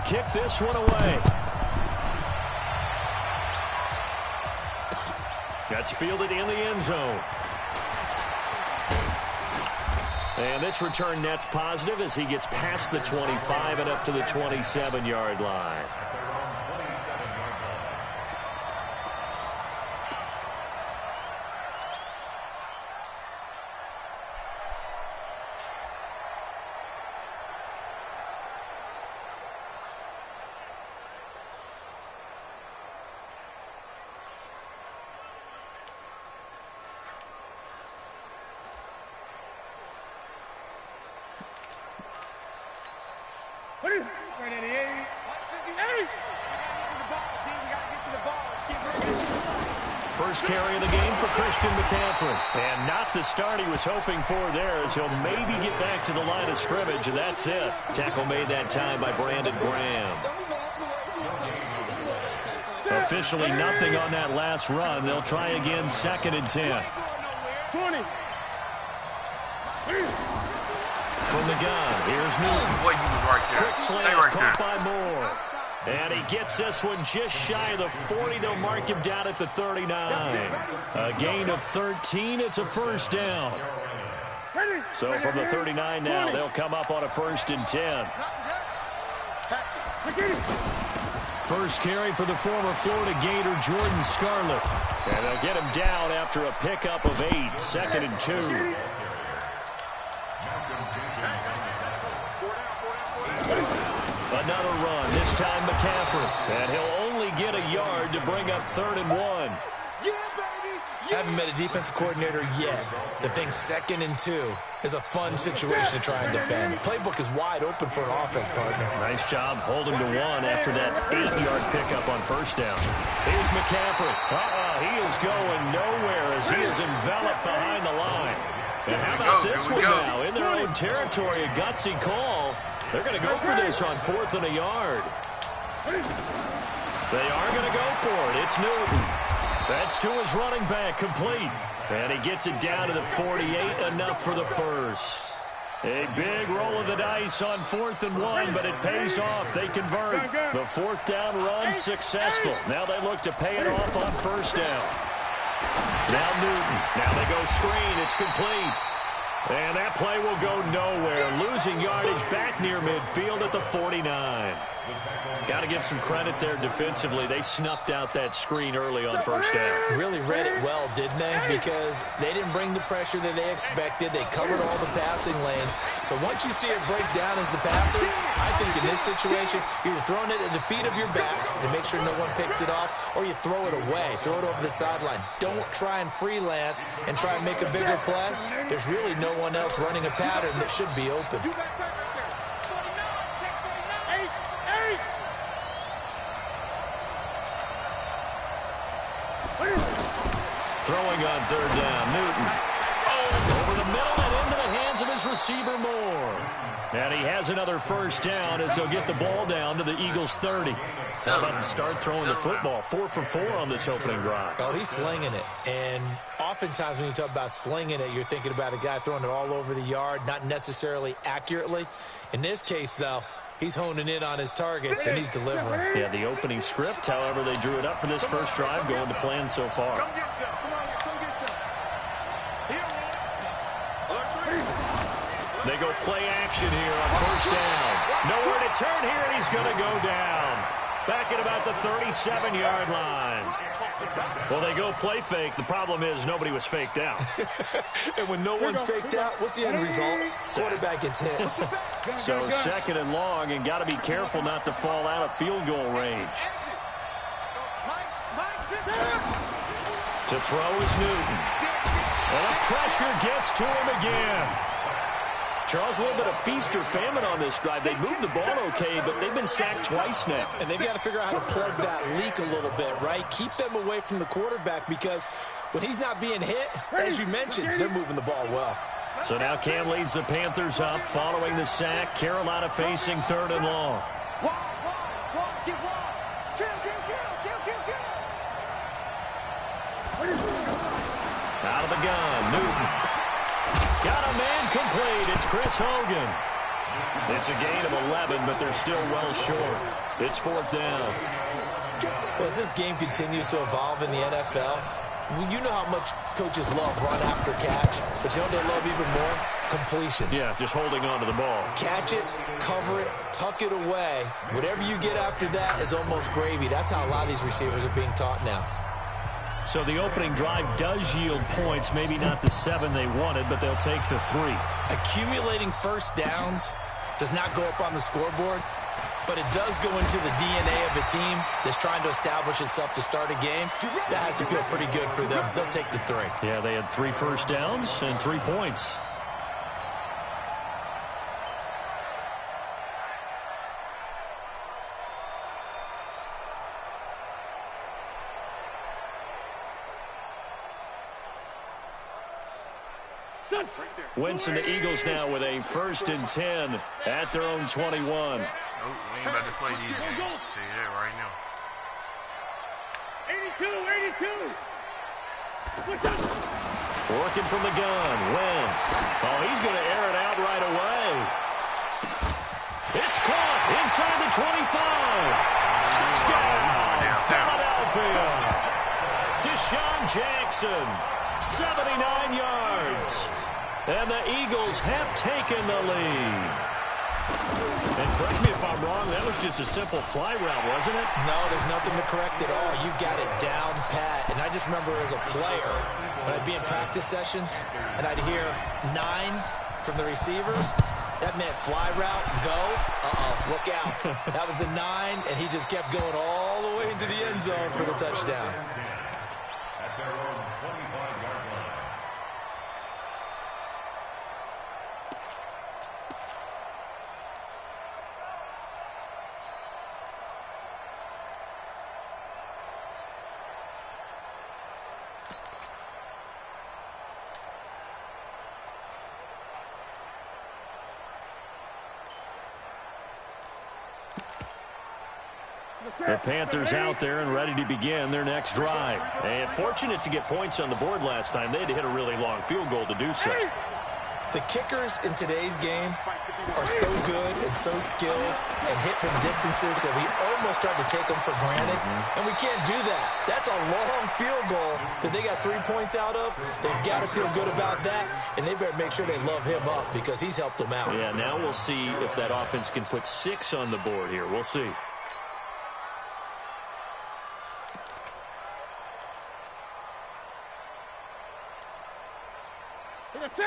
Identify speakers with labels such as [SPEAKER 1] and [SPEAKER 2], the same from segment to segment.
[SPEAKER 1] kick this one away. That's fielded in the end zone. And this return net's positive as he gets past the 25 and up to the 27-yard line. First carry of the game for Christian McCaffrey. And not the start he was hoping for there, as he'll maybe get back to the line of scrimmage, and that's it. Tackle made that time by Brandon Graham. Officially nothing on that last run. They'll try again, 2nd and 10.
[SPEAKER 2] 20.
[SPEAKER 1] From the gun, here's Newton.
[SPEAKER 3] Boy, you was right there.
[SPEAKER 1] Quick slant,
[SPEAKER 3] Stay right
[SPEAKER 1] caught
[SPEAKER 3] there.
[SPEAKER 1] by Moore. And he gets this one just shy of the 40. They'll mark him down at the 39. A gain of 13. It's a first down. So from the 39 now, they'll come up on a 1st and 10. First carry for the former Florida Gator, Jordan Scarlett. And they'll get him down after a pickup of 8. 2nd and 2. Another run, this time McCaffrey. And he'll only get a yard to bring up 3rd and 1.
[SPEAKER 4] Haven't met a defensive coordinator yet that thinks 2nd and 2 is a fun situation to try and defend. The playbook is wide open for an offense, partner.
[SPEAKER 1] Nice job holding to 1 after that 8-yard pickup on first down. Here's McCaffrey. He is going nowhere as he is enveloped behind the line. And how about this one now? In their own territory, a gutsy call. They're going to go for this on 4th and a yard. They are going to go for it. It's Newton. That's to his running back, complete. And he gets it down to the 48, enough for the first. A big roll of the dice on 4th and 1, but it pays off. They convert. The 4th down run successful. Now they look to pay it off on 1st down. Now Newton. Now they go screen. It's complete. And that play will go nowhere. Losing yardage back near midfield at the 49. Got to give some credit there defensively. They snuffed out that screen early on 1st down.
[SPEAKER 4] Really read it well, didn't they? Because they didn't bring the pressure that they expected. They covered all the passing lanes. So once you see it break down as the passer, I think in this situation, you're throwing it at the feet of your back to make sure no one picks it off, or you throw it away, throw it over the sideline. Don't try and freelance and try and make a bigger play. There's really no one else running a pattern that should be open.
[SPEAKER 1] Throwing on 3rd down, Newton. Over the middle and into the hands of his receiver, Moore. And he has another 1st down as he'll get the ball down to the Eagles' 30. How about to start throwing the football? 4 for 4 on this opening drive.
[SPEAKER 4] Oh, he's slinging it. And oftentimes when you talk about slinging it, you're thinking about a guy throwing it all over the yard, not necessarily accurately. In this case, though, he's honing in on his targets, and he's delivering.
[SPEAKER 1] Yeah, the opening script, however, they drew it up for this first drive, going to plan so far. They go play action here on 1st down. Nowhere to turn here, and he's going to go down. Back at about the 37-yard line. Well, they go play fake. The problem is nobody was faked out.
[SPEAKER 4] And when no one's faked out, what's the end result? Quarterback gets hit.
[SPEAKER 1] So 2nd and long, and got to be careful not to fall out of field goal range. To throw is Newton. And the pressure gets to him again. Charles, a little bit of feast or famine on this drive. They moved the ball okay, but they've been sacked twice now.
[SPEAKER 4] And they've got to figure out how to plug that leak a little bit, right? Keep them away from the quarterback, because when he's not being hit, as you mentioned, they're moving the ball well.
[SPEAKER 1] So now Cam leads the Panthers up following the sack. Carolina facing 3rd and long. Out of the gun, Newton. Got a man complete. It's Chris Hogan. It's a gain of 11, but they're still well short. It's 4th down.
[SPEAKER 4] Well, as this game continues to evolve in the NFL, you know how much coaches love run after catch, but you know what they love even more? Completion.
[SPEAKER 1] Yeah, just holding on to the ball.
[SPEAKER 4] Catch it, cover it, tuck it away. Whatever you get after that is almost gravy. That's how a lot of these receivers are being taught now.
[SPEAKER 1] So the opening drive does yield points, maybe not the 7 they wanted, but they'll take the 3.
[SPEAKER 4] Accumulating first downs does not go up on the scoreboard, but it does go into the DNA of a team that's trying to establish itself to start a game. That has to feel pretty good for them. They'll take the 3.
[SPEAKER 1] Yeah, they had 3 first downs and 3 points. Winston, the Eagles now with a 1st and 10 at their own 21.
[SPEAKER 2] Nope, we ain't about to play these games. I'll tell you that right now.
[SPEAKER 1] 82. Working from the gun, Wentz. Oh, he's going to air it out right away. It's caught inside the 25. Touchdown, Philadelphia. Deshaun Jackson, 79 yards. And the Eagles have taken the lead. And correct me if I'm wrong, that was just a simple fly route, wasn't it?
[SPEAKER 4] No, there's nothing to correct at all. You got it down pat. And I just remember as a player, when I'd be in practice sessions, and I'd hear 9 from the receivers, that meant fly route, go. Look out. That was the 9, and he just kept going all the way into the end zone for the touchdown.
[SPEAKER 1] The Panthers out there and ready to begin their next drive. And fortunate to get points on the board last time. They had to hit a really long field goal to do so.
[SPEAKER 4] The kickers in today's game are so good and so skilled and hit from distances that we almost start to take them for granted. And we can't do that. That's a long field goal that they got 3 points out of. They've got to feel good about that, and they better make sure they love him up because he's helped them out.
[SPEAKER 1] Yeah, now we'll see if that offense can put 6 on the board here. We'll see.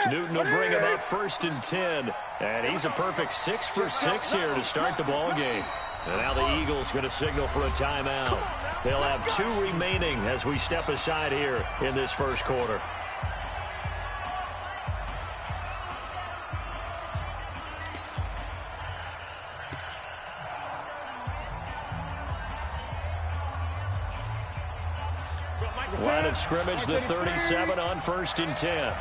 [SPEAKER 1] Newton will bring him up 1st and 10. And he's a perfect 6 for 6 here to start the ball game. And now the Eagles going to signal for a timeout. They'll have 2 remaining as we step aside here in this first quarter. Line of scrimmage, the 37 on 1st and 10.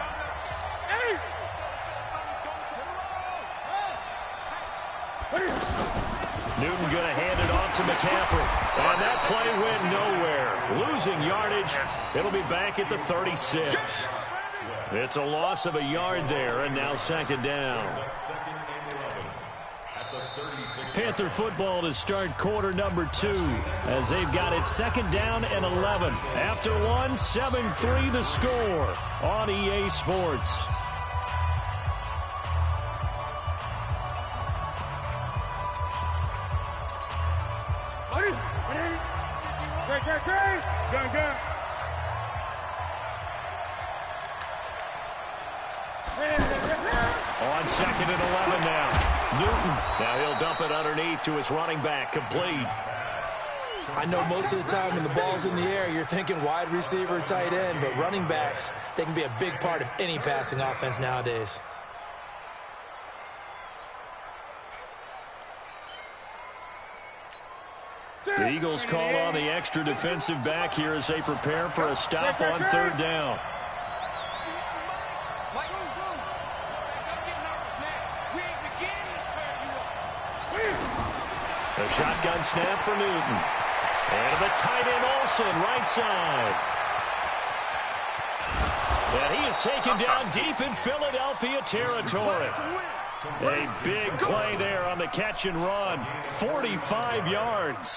[SPEAKER 1] Newton going to hand it off to McCaffrey. And that play went nowhere. Losing yardage. It'll be back at the 36. It's a loss of a yard there, and now 2nd down. Panther football to start quarter number 2 as they've got it 2nd down and 11. After 1, 7-3 the score on EA Sports. On 2nd and 11 now. Newton. Now he'll dump it underneath to his running back. Complete.
[SPEAKER 4] I know most of the time when the ball's in the air, you're thinking wide receiver, tight end, but running backs, they can be a big part of any passing offense nowadays.
[SPEAKER 1] The Eagles call on the extra defensive back here as they prepare for a stop on 3rd down. A shotgun snap for Newton. And the tight end Olsen, right side. And he is taken down deep in Philadelphia territory. A big play there on the catch and run. 45 yards.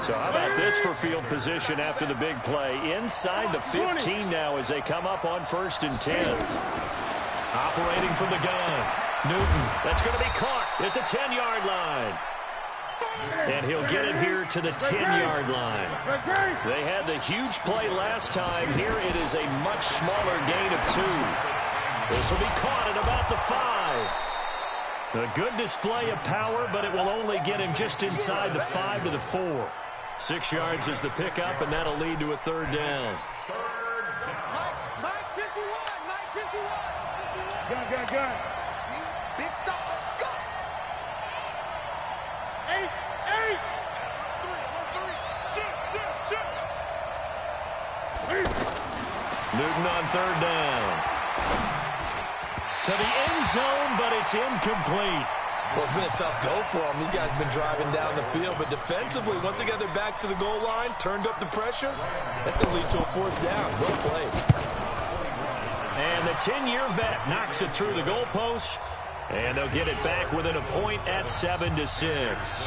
[SPEAKER 1] So how about this for field position after the big play? Inside the 15 now as they come up on 1st and 10. Operating from the gun. Newton, that's going to be caught at the 10-yard line. And he'll get it here to the 10-yard line. They had the huge play last time. Here it is a much smaller gain of 2. This will be caught at about the 5. A good display of power, but it will only get him just inside the 5 to the 4. 6 yards is the pickup, and that'll lead to a 3rd down.
[SPEAKER 3] 951. Gun. Big stop. Let's go. 8. 1-3.
[SPEAKER 1] Newton on 3rd down. To the end zone, but it's incomplete.
[SPEAKER 4] Well, it's been a tough go for them. These guys have been driving down the field, but defensively, once they get their backs to the goal line, turned up the pressure, that's going to lead to a 4th down. Well played.
[SPEAKER 1] And the 10-year vet knocks it through the goalpost, and they'll get it back within a point at 7-6.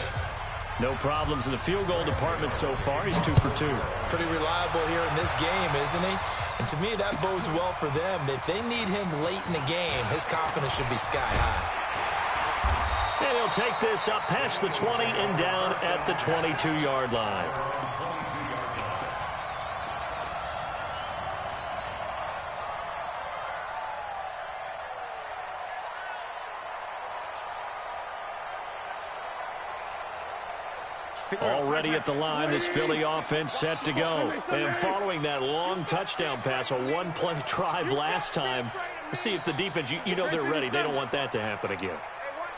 [SPEAKER 1] No problems in the field goal department so far. He's 2 for 2.
[SPEAKER 4] Pretty reliable here in this game, isn't he? And to me, that bodes well for them. If they need him late in the game, his confidence should be sky high.
[SPEAKER 1] And he'll take this up past the 20 and down at the 22-yard line. Already at the line, this Philly offense set to go. And following that long touchdown pass, a one-play drive last time, let's see if the defense, you know they're ready. They don't want that to happen again.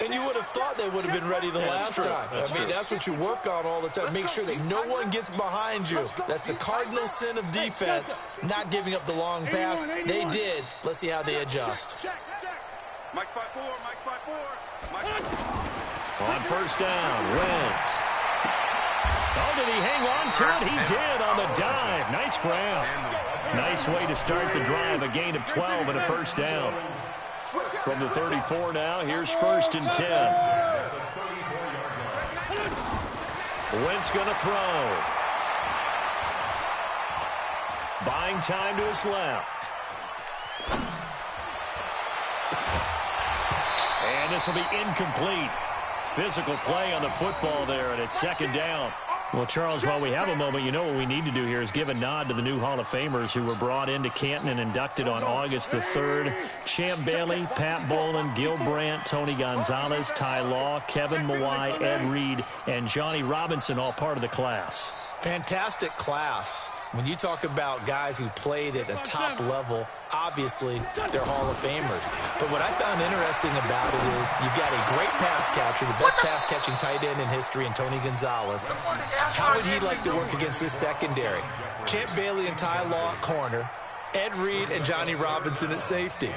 [SPEAKER 4] And you would have thought they would have been ready the last time. That's what you work on all the time. Make sure that no one gets behind you. That's the cardinal sin of defense, not giving up the long pass. They did. Let's see how they adjust.
[SPEAKER 3] Mike 5-4.
[SPEAKER 1] On 1st down, Wentz. Oh, did he hang on to it? He did on the dive. Nice grab. Nice way to start the drive. A gain of 12 and a 1st down. From the 34 now, here's 1st and 10. Wentz going to throw. Buying time to his left. And this will be incomplete. Physical play on the football there, and it's 2nd down. Well, Charles, while we have a moment, you know what we need to do here is give a nod to the new Hall of Famers who were brought into Canton and inducted on August the 3rd. Champ Bailey, Pat Bolin, Gil Brandt, Tony Gonzalez, Ty Law, Kevin Mawai, Ed Reed, and Johnny Robinson, all part of the class.
[SPEAKER 4] Fantastic class. When you talk about guys who played at a top level, obviously they're Hall of Famers. But what I found interesting about it is you've got a great pass catcher, the best pass-catching tight end in history, and Tony Gonzalez. How would he like to work against this secondary? Champ Bailey and Ty Law at corner, Ed Reed and Johnny Robinson at safety.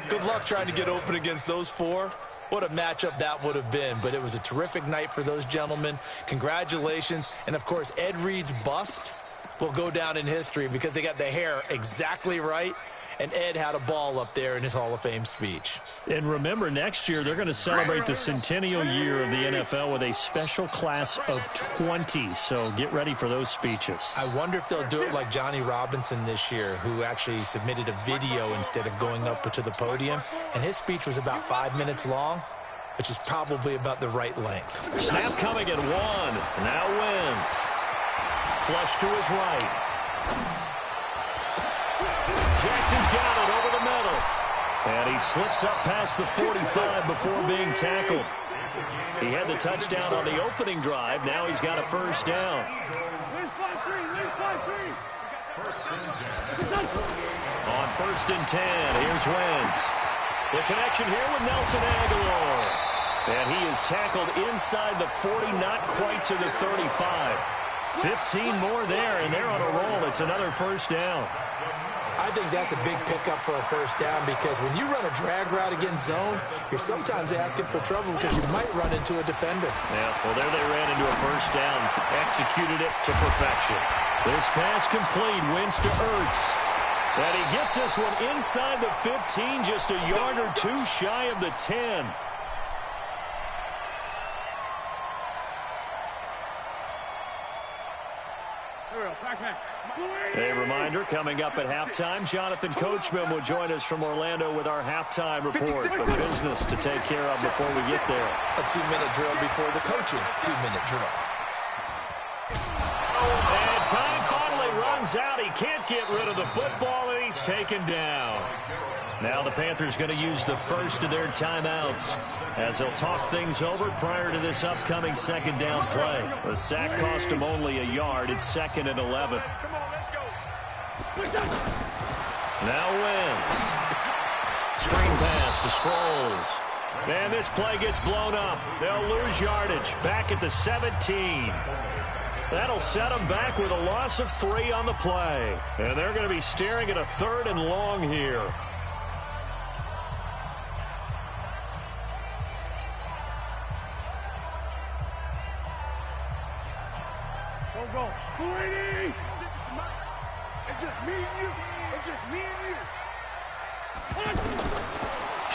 [SPEAKER 4] Good luck trying to get open against those 4. What a matchup that would have been. But it was a terrific night for those gentlemen. Congratulations. And, of course, Ed Reed's bust will go down in history because they got the hair exactly right, and Ed had a ball up there in his Hall of Fame speech.
[SPEAKER 1] And remember, next year they're going to celebrate the centennial year of the NFL with a special class of 20, so get ready for those speeches.
[SPEAKER 4] I wonder if they'll do it like Johnny Robinson this year, who actually submitted a video instead of going up to the podium, and his speech was about 5 minutes long, which is probably about the right length.
[SPEAKER 1] Snap coming at 1. Now Wentz. Flush to his right. Jackson's got it over the middle. And he slips up past the 45 before being tackled. He had the touchdown on the opening drive. Now he's got a 1st down. On 1st and 10, here's Wentz. The connection here with Nelson Aguilar. And he is tackled inside the 40, not quite to the 35. 15 more there, and they're on a roll. It's another 1st down.
[SPEAKER 4] I think that's a big pickup for a 1st down because when you run a drag route against zone, you're sometimes asking for trouble because you might run into a defender.
[SPEAKER 1] Yeah, well, there they ran into a 1st down. Executed it to perfection. This pass complete. Wentz to Ertz. And he gets this one inside the 15, just a yard or 2 shy of the 10. A reminder, coming up at halftime, Jonathan Coachman will join us from Orlando with our halftime report. But business to take care of before we get there.
[SPEAKER 4] A 2-minute drill before the coach's 2-minute drill.
[SPEAKER 1] And time finally runs out. He can't get rid of the football, and he's taken down. Now the Panthers going to use the first of their timeouts as they'll talk things over prior to this upcoming second down play. The sack cost him only a yard. It's 2nd and 11. Now Wentz. Screen pass to Sproles. And this play gets blown up. They'll lose yardage. Back at the 17. That'll set them back with a loss of 3 on the play. And they're going to be staring at a 3rd and long here.
[SPEAKER 3] Go. It's just me and you. It's just me and you.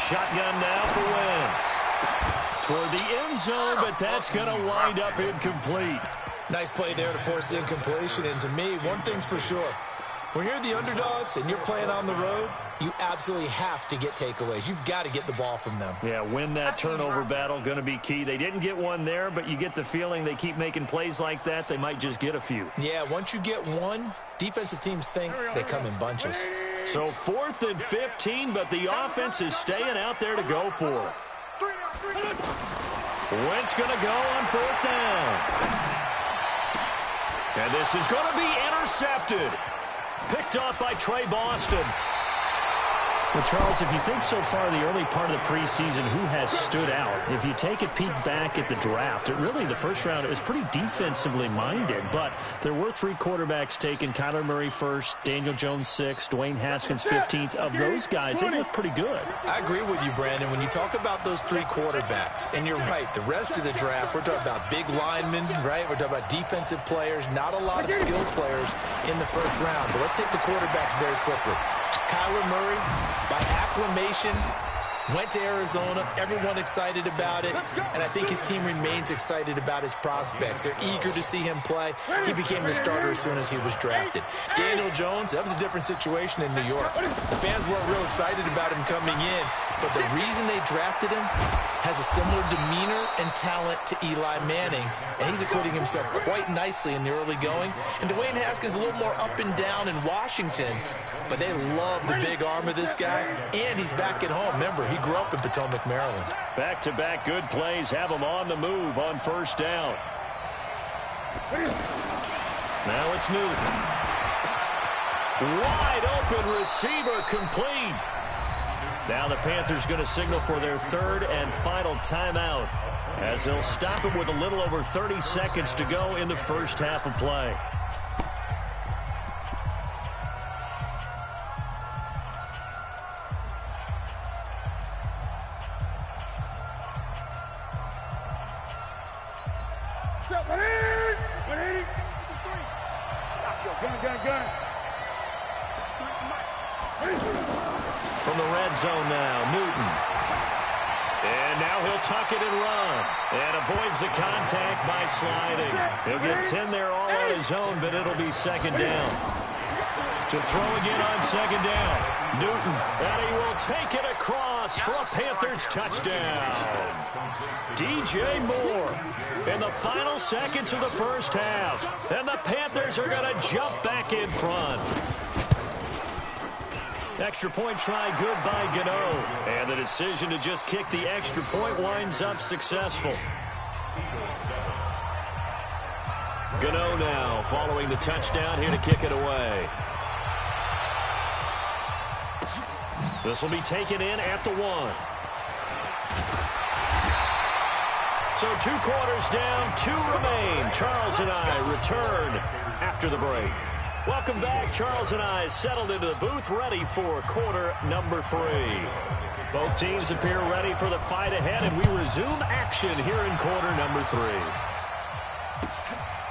[SPEAKER 1] Shotgun now for Wentz. Toward the end zone, but that's going to wind up incomplete.
[SPEAKER 4] Nice play there to force the incompletion. And to me, one thing's for sure. When you're the underdogs and you're playing on the road, you absolutely have to get takeaways. You've got to get the ball from them.
[SPEAKER 1] Yeah, win that turnover battle, going to be key. They didn't get one there, but you get the feeling they keep making plays like that, they might just get a few.
[SPEAKER 4] Yeah, once you get one, defensive teams think they come in bunches.
[SPEAKER 1] So 4th and 15, but the offense is staying out there to go for it. Wentz going to go on 4th down. And this is going to be intercepted. Picked off by Trey Boston. Well, Charles, if you think so far the early part of the preseason, who has stood out? If you take a peek back at the draft, really the first round, it was pretty defensively minded. But there were 3 quarterbacks taken. Kyler Murray first, Daniel Jones 6th, Dwayne Haskins 15th. Of those guys, they look pretty good.
[SPEAKER 4] I agree with you, Brandon. When you talk about those 3 quarterbacks, and you're right, the rest of the draft, we're talking about big linemen, right? We're talking about defensive players, not a lot of skilled players in the first round. But let's take the quarterbacks very quickly. Kyler Murray, by acclamation, went to Arizona. Everyone excited about it. And I think his team remains excited about his prospects. They're eager to see him play. He became the starter as soon as he was drafted. Daniel Jones, that was a different situation in New York. The fans weren't real excited about him coming in. But the reason they drafted him has a similar demeanor and talent to Eli Manning. And he's acquitting himself quite nicely in the early going. And Dwayne Haskins a little more up and down in Washington. But they love the big arm of this guy, and he's back at home. Remember, he grew up in Potomac, Maryland.
[SPEAKER 1] Back-to-back good plays have him on the move on 1st down. Now it's Newton. Wide open receiver complete. Now the Panthers going to signal for their 3rd and final timeout as they'll stop it with a little over 30 seconds to go in the first half of play. From the red zone now, Newton. And now he'll tuck it and run. And avoids the contact by sliding. He'll get 10 there all on his own, but it'll be 2nd down. To throw again on 2nd down. Newton, and he will take it across for a Panthers touchdown. DJ Moore in the final seconds of the first half. And the Panthers are going to jump back in front. Extra point try good by Gano. And the decision to just kick the extra point winds up successful. Gano now following the touchdown here to kick it away. This will be taken in at the 1. So 2 quarters down, 2 remain. Charles and I return after the break. Welcome back. Charles and I settled into the booth, ready for quarter number 3. Both teams appear ready for the fight ahead, and we resume action here in quarter number 3.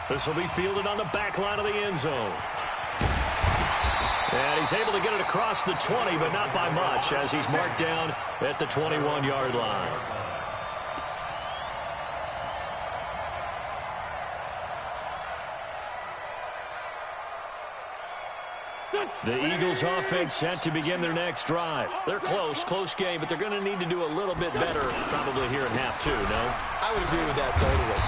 [SPEAKER 1] This will be fielded on the back line of the end zone. And he's able to get it across the 20, but not by much, as he's marked down at the 21-yard line. The Eagles offense set to begin their next drive. They're close game, but they're going to need to do a little bit better probably here in half two, no?
[SPEAKER 4] I would agree with that totally.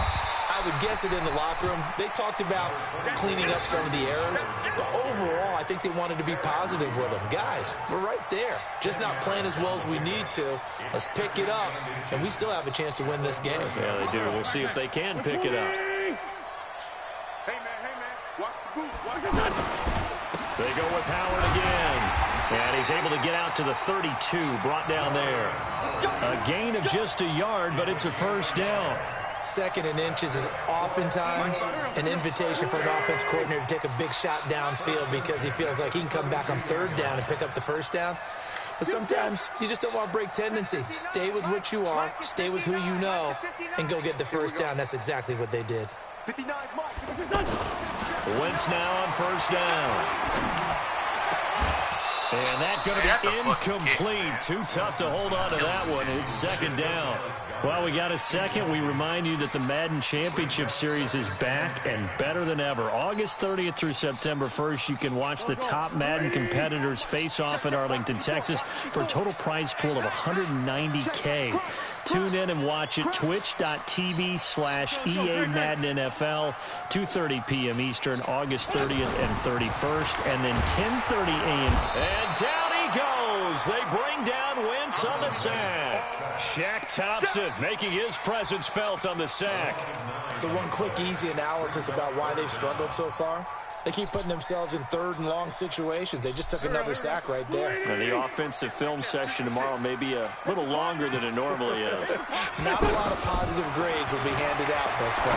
[SPEAKER 4] I would guess it in the locker room. They talked about cleaning up some of the errors, but overall, I think they wanted to be positive with them. Guys, we're right there. Just not playing as well as we need to. Let's pick it up, and we still have a chance to win this game.
[SPEAKER 1] Yeah, they do. We'll see if they can pick it up.
[SPEAKER 3] Hey, man, watch the boot. Watch the
[SPEAKER 1] They go with Howard again. And he's able to get out to the 32, brought down there. A gain of just a yard, but it's a first down.
[SPEAKER 4] 2nd and inches is oftentimes an invitation for an offense coordinator to take a big shot downfield because he feels like he can come back on 3rd down and pick up the first down. But sometimes you just don't want to break tendency. Stay with what you are, stay with who you know, and go get the first down. That's exactly what they did.
[SPEAKER 1] Wentz now on first down. And that's going to be incomplete. Too tough to hold on to that one. It's 2nd down. Well, we got a second. We remind you that the Madden Championship Series is back and better than ever. August 30th through September 1st, you can watch the top Madden competitors face off in Arlington, Texas for a total prize pool of $190K. Tune in and watch it. Twitch.tv/EA Madden NFL, 2:30 p.m. Eastern, August 30th and 31st, and then 10:30 a.m. And down he goes. They bring down Wentz on the sack. Shaq Thompson making his presence felt on the sack.
[SPEAKER 4] So one quick, easy analysis about why they've struggled so far. They keep putting themselves in 3rd and long situations. They just took another sack right there.
[SPEAKER 1] And the offensive film session tomorrow may be a little longer than it normally is.
[SPEAKER 4] Not a lot of positive grades will be handed out thus far.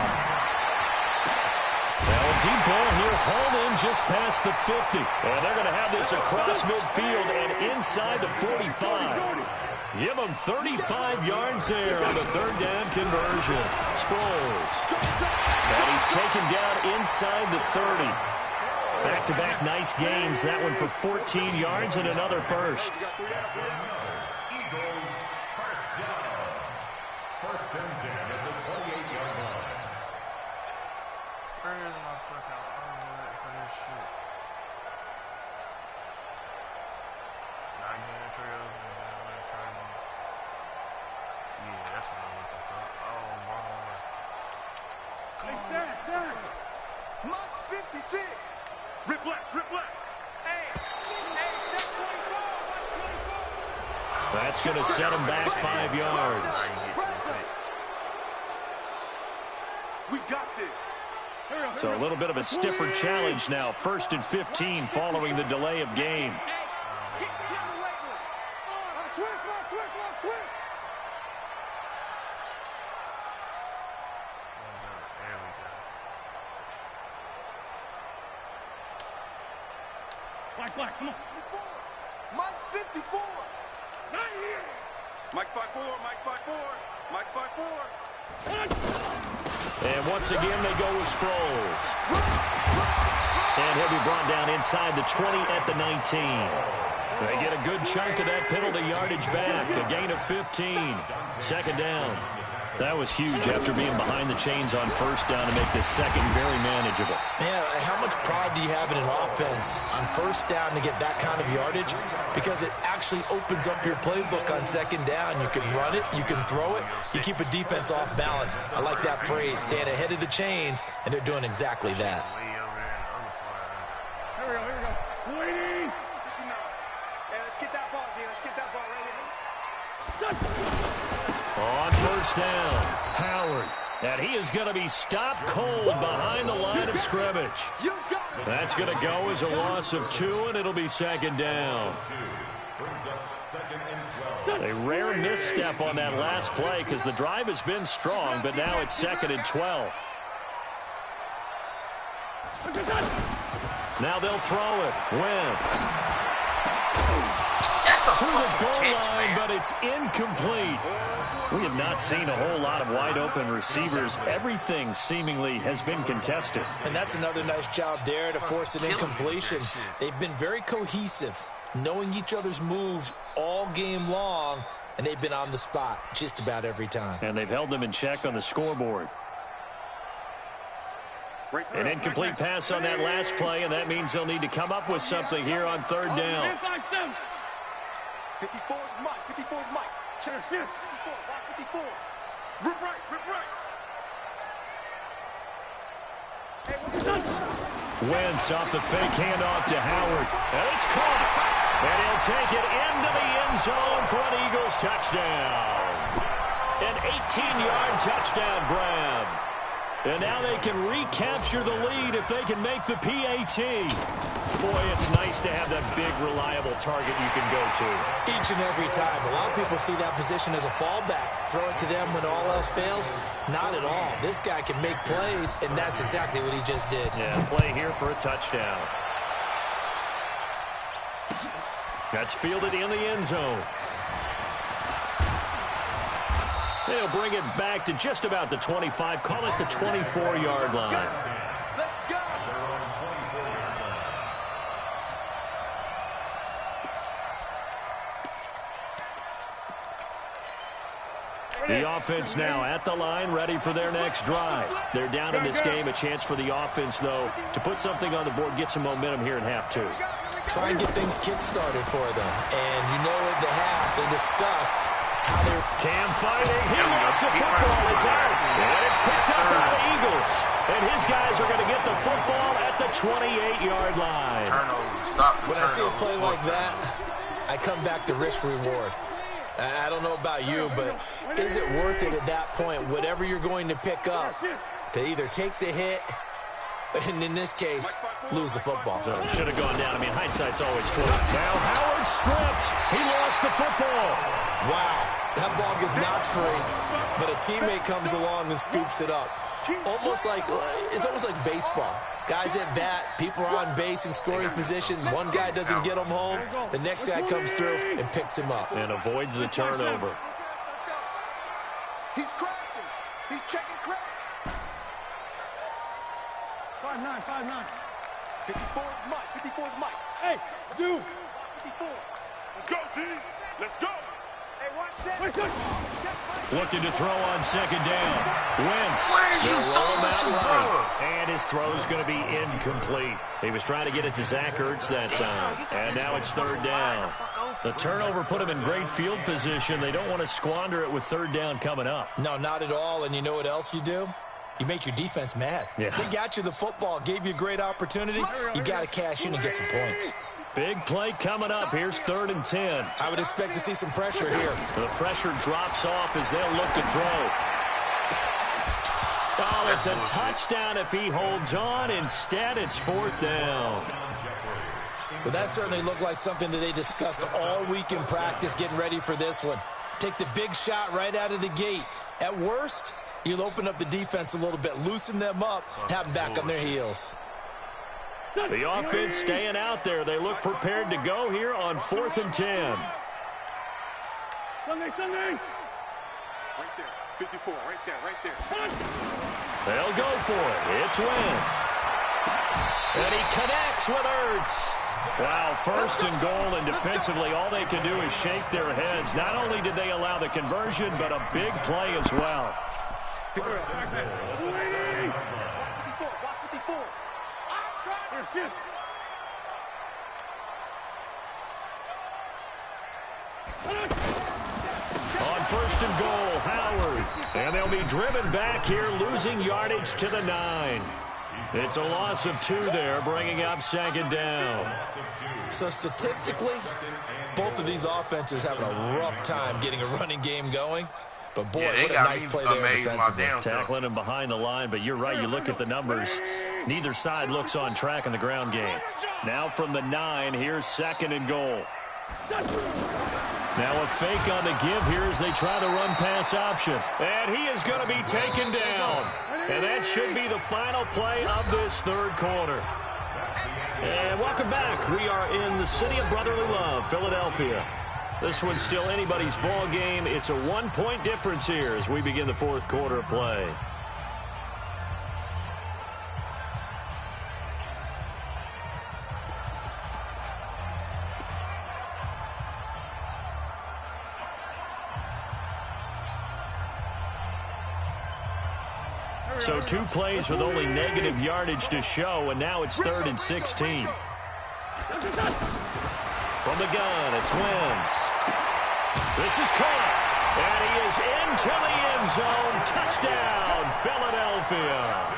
[SPEAKER 1] Well, deep ball here, hauled in just past the 50. And they're going to have this across midfield and inside the 45. Give them 35 yards there on the 3rd down conversion. Sproles. And he's taken down inside the 30. Back-to-back nice gains. That one for 14 yards and another first.
[SPEAKER 5] Eagles first down. 1st and 10 at the 28-yard line.
[SPEAKER 2] Where is my first down? I don't know for this shit. Not getting trails. Yeah, that's what I'm looking for. Oh, my.
[SPEAKER 3] Mike 56. Rip left. Hey, check 24.
[SPEAKER 1] That's going to set him back 5 yards.
[SPEAKER 3] We got this.
[SPEAKER 1] So a little bit of a stiffer challenge now. 1st and 15 following the delay of game.
[SPEAKER 3] Get the late one. Twist.
[SPEAKER 2] There we go.
[SPEAKER 3] Black, come on. Mike 54. Not here. Mike 54.
[SPEAKER 1] And once again, they go with Sproles. And he'll be brought down inside the 20 at the 19. They get a good chunk of that penalty yardage back. A gain of 15. 2nd down. That was huge after being behind the chains on 1st down to make this second very manageable.
[SPEAKER 4] Man, how much pride do you have in an offense on 1st down to get that kind of yardage? Because it actually opens up your playbook on 2nd down. You can run it, you can throw it, you keep a defense off balance. I like that phrase, stand ahead of the chains, and they're doing exactly that.
[SPEAKER 3] Here we go. Waiting. Hey, let's get that ball, D. Let's get that ball right here.
[SPEAKER 1] On 1st down, Howard. And he is going to be stopped cold behind the line of scrimmage. That's going to go as a loss of 2, and it'll be 2nd down. A rare misstep on that last play because the drive has been strong, but now it's 2nd and 12. Now they'll throw it. Wentz. To the goal line, but it's incomplete. We have not seen a whole lot of wide-open receivers. Everything seemingly has been contested.
[SPEAKER 4] And that's another nice job there to force an incompletion. They've been very cohesive, knowing each other's moves all game long, and they've been on the spot just about every time.
[SPEAKER 1] And they've held them in check on the scoreboard. An incomplete pass on that last play, and that means they'll need to come up with something here on third down.
[SPEAKER 3] 54 is Mike. 54 is Mike. Check 54. Watch 54. Rip right. Rip right.
[SPEAKER 1] Wentz off the fake handoff to Howard. And it's caught. And he'll take it into the end zone for an Eagles touchdown. An 18-yard touchdown grab. And now they can recapture the lead if they can make the PAT. Boy, it's nice to have that big, reliable target you can go to.
[SPEAKER 4] Each and every time. A lot of people see that position as a fallback. Throw it to them when all else fails. Not at all. This guy can make plays, and that's exactly what he just did.
[SPEAKER 1] Yeah, play here for a touchdown. That's fielded in the end zone. They'll bring it back to just about the 25. Call it the 24-yard line.
[SPEAKER 3] Let's go.
[SPEAKER 1] The offense now at the line, ready for their next drive. They're down in this game. A chance for the offense, though, to put something on the board, get some momentum here in half two.
[SPEAKER 4] Try and get things kick-started for them. And you know at the half, they discussed how they're...
[SPEAKER 1] Cam fighting. He lost the football. It's out. And it's picked up by the Eagles. And his guys are going to get the football at the 28-yard line.
[SPEAKER 4] When I see a play like that, I come back to risk-reward. I don't know about you, but is it worth it at that point, whatever you're going to pick up, to either take the hit, and in this case, lose the football?
[SPEAKER 1] So it should have gone down. I mean, hindsight's always 20. Now Howard stripped. He lost the football.
[SPEAKER 4] Wow, that ball gets knocked free, but a teammate comes along and scoops it up. It's almost like baseball. Guys at bat, people are on base in scoring position. One guy doesn't get him home. The next guy comes through and picks him up.
[SPEAKER 1] And avoids the turnover.
[SPEAKER 3] He's crashing. He's checking crash.
[SPEAKER 6] 5-9, 5-9.
[SPEAKER 3] 54 is Mike. 54 is Mike.
[SPEAKER 6] Hey, Zoo.
[SPEAKER 3] 54.
[SPEAKER 6] Let's go, D. Let's go.
[SPEAKER 3] Hey, watch that.
[SPEAKER 6] Wait, good.
[SPEAKER 1] Looking to throw on second down. Wentz. They'll roll him out right. And his throw is going to be incomplete. He was trying to get it to Zach Ertz that time. And now it's third down. The turnover put him in great field position. They don't want to squander it with third down coming up.
[SPEAKER 4] No, not at all. And you know what else you do? You make your defense mad.
[SPEAKER 1] Yeah.
[SPEAKER 4] They got you the football, gave you a great opportunity. You got to cash in and get some points.
[SPEAKER 1] Big play coming up. Here's 3rd and 10.
[SPEAKER 4] I would expect to see some pressure here.
[SPEAKER 1] The pressure drops off as they'll look to throw. Oh, it's a touchdown if he holds on. Instead, it's 4th down.
[SPEAKER 4] Well, that certainly looked like something that they discussed all week in practice getting ready for this one. Take the big shot right out of the gate. At worst, you'll open up the defense a little bit, loosen them up, have them back on their heels.
[SPEAKER 1] The offense staying out there. They look prepared to go here on 4th and 10.
[SPEAKER 6] Sunday.
[SPEAKER 3] Right there. 54. Right there.
[SPEAKER 1] They'll go for it. It's Wentz. And he connects with Ertz. Wow, 1st and goal, and defensively all they can do is shake their heads. Not only did they allow the conversion, but a big play as well.
[SPEAKER 3] 54. Watch 54.
[SPEAKER 1] On 1st and goal, Howard. And they'll be driven back here, losing yardage to the 9. It's a loss of 2 there, bringing up 2nd down.
[SPEAKER 4] So statistically, both of these offenses having a rough time getting a running game going. But, boy, what a nice play there defensively.
[SPEAKER 1] Tackling him behind the line, but you're right. You look at the numbers. Neither side looks on track in the ground game. Now from the 9, here's 2nd and goal. Now a fake on the give here as they try the run-pass option. And he is going to be taken down. And that should be the final play of this 3rd quarter. And welcome back. We are in the city of brotherly love, Philadelphia. This one's still anybody's ball game. It's a 1-point difference here as we begin the 4th quarter of play. So 2 plays with only negative yardage to show, and now it's 3rd and 16. From the gun, it's Wentz. This is caught, and he is into the end zone. Touchdown, Philadelphia.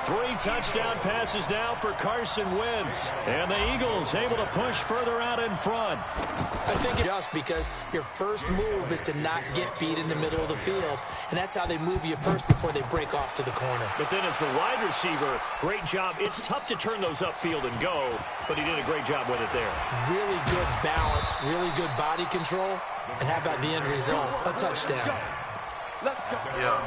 [SPEAKER 1] 3 touchdown passes now for Carson Wentz. And the Eagles able to push further out in front.
[SPEAKER 4] I think just because your first move is to not get beat in the middle of the field. And that's how they move you first before they break off to the corner.
[SPEAKER 1] But then as the wide receiver, great job. It's tough to turn those upfield and go, but he did a great job with it there.
[SPEAKER 4] Really good balance, really good body control. And how about the end result? A touchdown.
[SPEAKER 3] Let's go.
[SPEAKER 2] Yeah.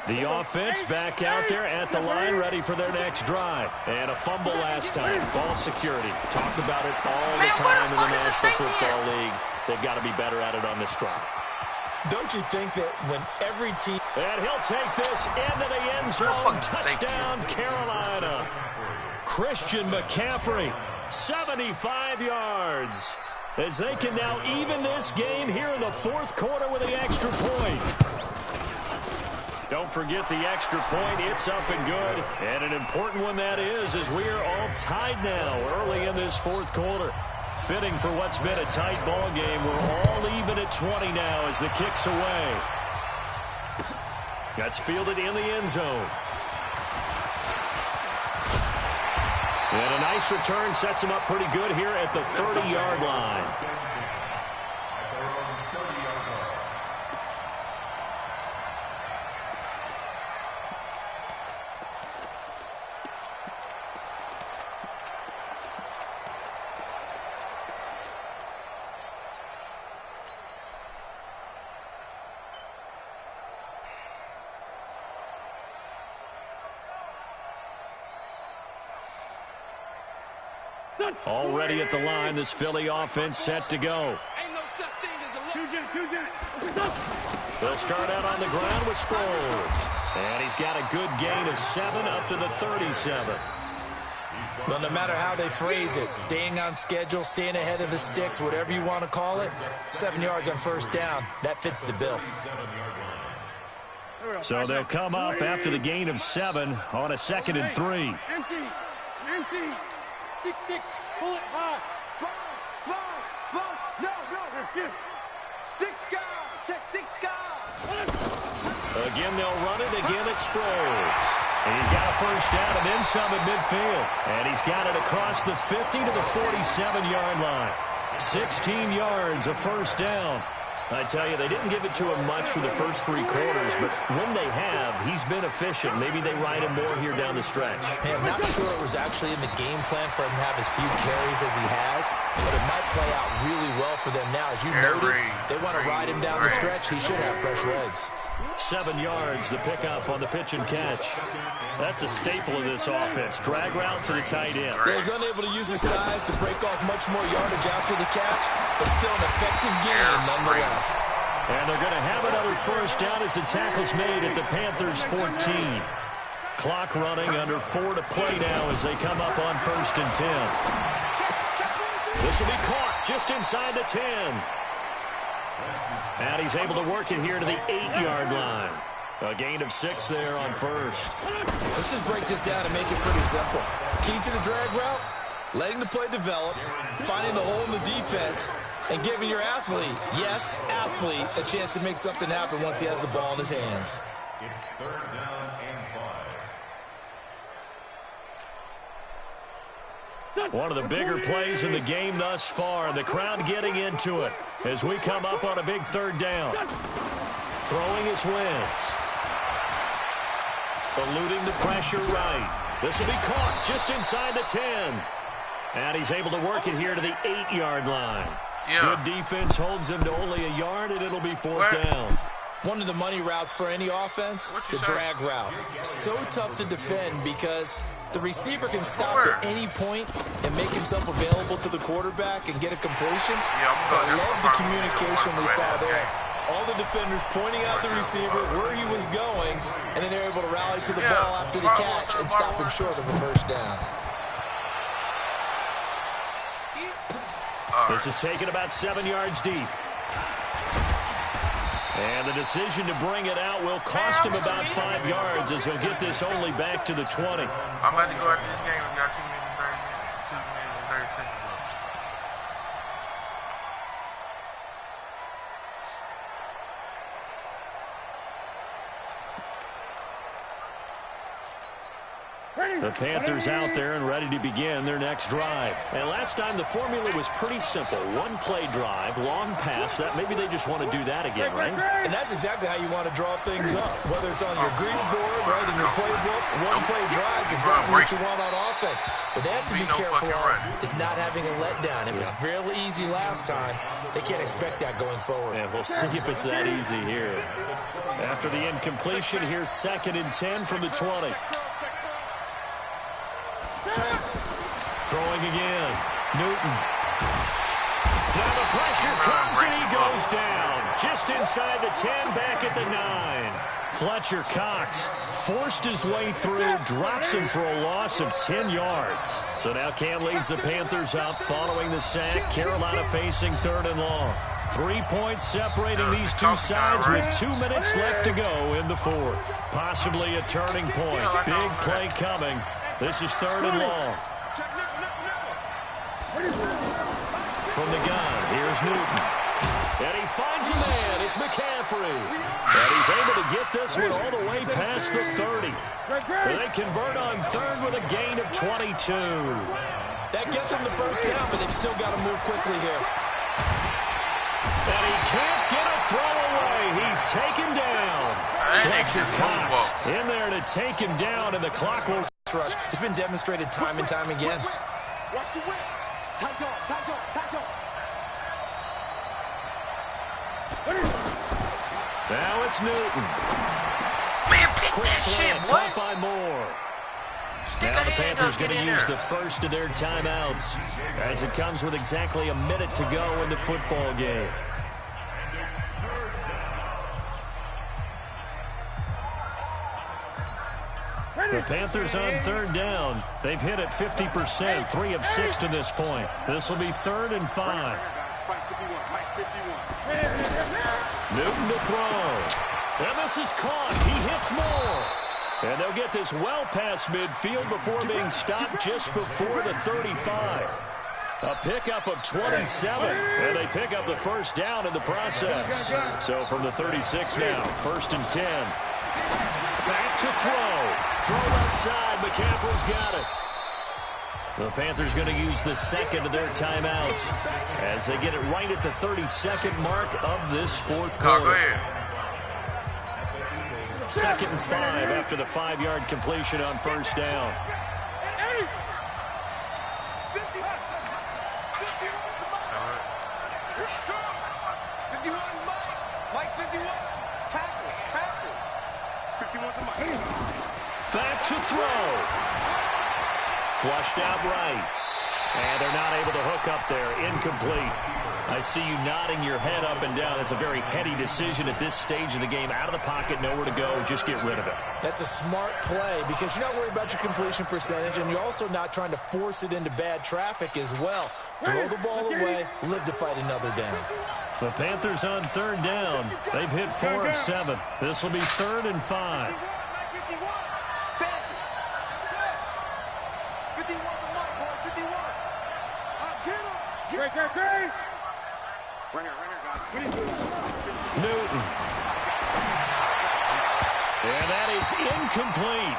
[SPEAKER 1] The offense back out there at the line, ready for their next drive. And a fumble last time. Ball security. Talk about it all the time in the National Football League. They've got to be better at it on this drive.
[SPEAKER 4] Don't you think that when every team...
[SPEAKER 1] And he'll take this into the end zone. Touchdown, Carolina. Christian McCaffrey, 75 yards. As they can now even this game here in the 4th quarter with the extra point. Don't forget the extra point. It's up and good. And an important one that is, as we are all tied now early in this 4th quarter. Fitting for what's been a tight ball game. We're all even at 20 now as the kick's away. That's fielded in the end zone. And a nice return sets him up pretty good here at the 30-yard line. Already at the line, this Philly offense set to go. They'll start out on the ground with Sproles. And he's got a good gain of 7 up to the 37.
[SPEAKER 4] Well, no matter how they phrase it, staying on schedule, staying ahead of the sticks, whatever you want to call it, 7 yards on first down, that fits the bill.
[SPEAKER 1] So they'll come up after the gain of 7 on a 2nd and 3.
[SPEAKER 3] Empty. 6-6. Pull it high. Small. No. Refuse. 6 guys. Check 6 guys.
[SPEAKER 1] Again, they'll run it. Again, it Sproles. And he's got a first down and then some at midfield. And he's got it across the 50 to the 47-yard line. 16 yards, a first down. I tell you, they didn't give it to him much for the first 3 quarters, but when they have, he's been efficient. Maybe they ride him more here down the stretch.
[SPEAKER 4] Hey, I'm not sure it was actually in the game plan for him to have as few carries as he has, but it might play out really well for them now. As you noted, they want to ride him down the stretch. He should have fresh legs.
[SPEAKER 1] 7 yards, the pickup on the pitch and catch. That's a staple of this offense. Drag route to the tight end.
[SPEAKER 4] He was unable to use his size to break off much more yardage after the catch, but still an effective game nonetheless.
[SPEAKER 1] And they're going to have another first down as the tackle's made at the Panthers' 14. Clock running, under 4 to play now as they come up on 1st and 10. This will be caught just inside the 10. And he's able to work it here to the 8-yard line. A gain of 6 there on first.
[SPEAKER 4] Let's just break this down and make it pretty simple. Key to the drag route, letting the play develop, finding the hole in the defense, and giving your athlete, yes, athlete, a chance to make something happen once he has the ball in his hands.
[SPEAKER 5] It's 3rd down and 5.
[SPEAKER 1] One of the bigger plays in the game thus far. The crowd getting into it as we come up on a big 3rd down. Throwing his Wentz. Eluding the pressure right. This will be caught just inside the 10. And he's able to work it here to the 8-yard line. Good defense holds him to only a yard, and it'll be 4th down.
[SPEAKER 4] One of the money routes for any offense, the drag route. So tough to defend because the receiver can stop at any point and make himself available to the quarterback and get a completion. I love the communication we saw there. All the defenders pointing out the receiver where he was going, and then they're able to rally to the ball after the catch and stop him short of a first down.
[SPEAKER 1] This is taken about 7 yards deep. And the decision to bring it out will cost him about 5 yards as he'll get this only back to the 20.
[SPEAKER 2] I'm about to go after this game. We got 2 minutes and 30 seconds left.
[SPEAKER 1] The Panthers out there and ready to begin their next drive. And last time the formula was pretty simple. One play drive, long pass. That maybe they just want to do that again, right?
[SPEAKER 4] And that's exactly how you want to draw things up. Whether it's on your grease board, right, in your playbook, one play drive is exactly what you want on offense. But they have to be careful of is not having a letdown. It was fairly easy last time. They can't expect that going forward.
[SPEAKER 1] And we'll see if it's that easy here. After the incompletion, here's 2nd and 10 from the 20. Throwing again. Newton. Now the pressure comes and he goes down. Just inside the 10, back at the 9. Fletcher Cox forced his way through, drops him for a loss of 10 yards. So now Cam leads the Panthers up following the sack. Carolina facing 3rd and long. 3 points separating these two sides with 2 minutes left to go in the 4th. Possibly a turning point. Big play coming. This is 3rd and long. From the gun, here's Newton. And he finds a man. It's McCaffrey. And he's able to get this one all the way past the 30. They convert on 3rd with a gain of 22.
[SPEAKER 4] That gets them the first down, but they've still got to move quickly here.
[SPEAKER 1] And he can't get a throw away. He's taken down. Fletcher Cox in there to take him down, and the clock will
[SPEAKER 4] rush. It's been demonstrated time and time again.
[SPEAKER 3] Watch the whip. Tight dog, tight dog, tight dog.
[SPEAKER 1] Now it's Newton.
[SPEAKER 2] Man, pick
[SPEAKER 1] Quick
[SPEAKER 2] that shit,
[SPEAKER 1] slant,
[SPEAKER 2] boy.
[SPEAKER 1] caught by Moore.
[SPEAKER 2] Stick
[SPEAKER 1] Now
[SPEAKER 2] a
[SPEAKER 1] the
[SPEAKER 2] hand
[SPEAKER 1] Panthers
[SPEAKER 2] up,
[SPEAKER 1] going
[SPEAKER 2] get
[SPEAKER 1] to
[SPEAKER 2] in
[SPEAKER 1] use
[SPEAKER 2] there.
[SPEAKER 1] the first of their timeouts as it comes with exactly a minute to go in the football game. The Panthers on 3rd down. They've hit it 50%, 3 of 6 to this point. This will be 3rd and 5. Newton to throw. And this is caught. He hits Moore. And they'll get this well past midfield before being stopped just before the 35. A pickup of 27, and they pick up the first down in the process. So from the 36 now, 1st and 10. Back to throw. Throw left side. McCaffrey's got it. The Panthers going to use the second of their timeouts as they get it right at the 32nd mark of this 4th quarter.
[SPEAKER 2] Go ahead.
[SPEAKER 1] 2nd and 5 after the 5-yard completion on 1st down. Back to throw. Flushed out right. And they're not able to hook up there. Incomplete. I see you nodding your head up and down. It's a very heady decision at this stage of the game. Out of the pocket, nowhere to go. Just get rid of it.
[SPEAKER 4] That's a smart play because you're not worried about your completion percentage, and you're also not trying to force it into bad traffic as well. Throw the ball away, live to fight another down.
[SPEAKER 1] The Panthers on 3rd down. They've hit 4 of 7. This will be 3rd and 5. Newton. And that is incomplete.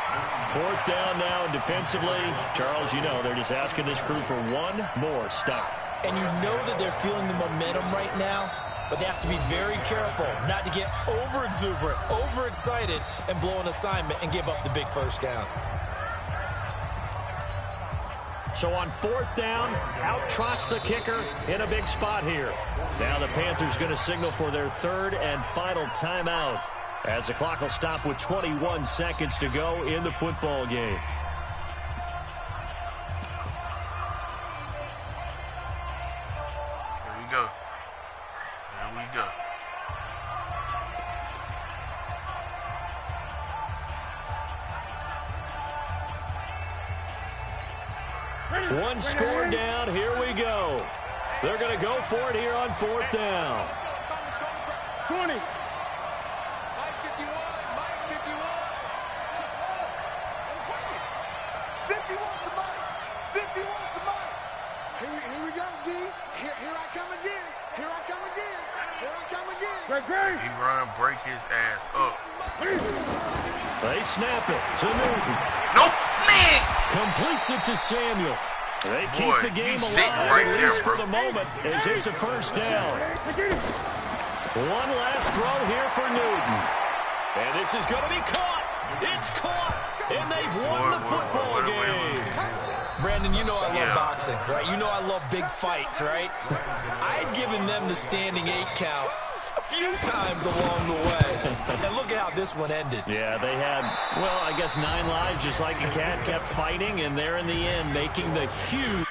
[SPEAKER 1] 4th down now, and defensively, Charles, you know, they're just asking this crew for one more stop.
[SPEAKER 4] And you know that they're feeling the momentum right now, but they have to be very careful not to get over-exuberant, overexcited, and blow an assignment and give up the big first down.
[SPEAKER 1] So on 4th down, out trots the kicker in a big spot here. Now the Panthers going to signal for their 3rd and final timeout as the clock will stop with 21 seconds to go in the football game.
[SPEAKER 2] Here we go. Here we go.
[SPEAKER 1] One score down. Here we go. They're going to go for it here on 4th down.
[SPEAKER 3] 20.
[SPEAKER 6] Mike 51, Mike 51. 50 wants the Mike. 50 wants the Mike. Here we go, D. Here I come again. Here I come again. Here I come again.
[SPEAKER 3] Great.
[SPEAKER 2] He run, break his ass up.
[SPEAKER 1] They snap it to Newton.
[SPEAKER 2] Nope, man.
[SPEAKER 1] Completes it to Samuel. They keep
[SPEAKER 2] Boy,
[SPEAKER 1] the game
[SPEAKER 2] you sitting
[SPEAKER 1] alive,
[SPEAKER 2] right
[SPEAKER 1] at
[SPEAKER 2] there,
[SPEAKER 1] least for
[SPEAKER 2] bro.
[SPEAKER 1] the moment, as it's a 1st down. One last throw here for Newton. And this is going to be caught. It's caught. And they've won the football game.
[SPEAKER 4] Brandon, you know I love
[SPEAKER 2] Yeah.
[SPEAKER 4] boxing, right? You know I love big fights, right? I'd given them the standing 8 count a few times along the way. And look at how this one ended.
[SPEAKER 1] Yeah, they had, well, I guess 9 lives, just like a cat, kept fighting, and there in the end, making the huge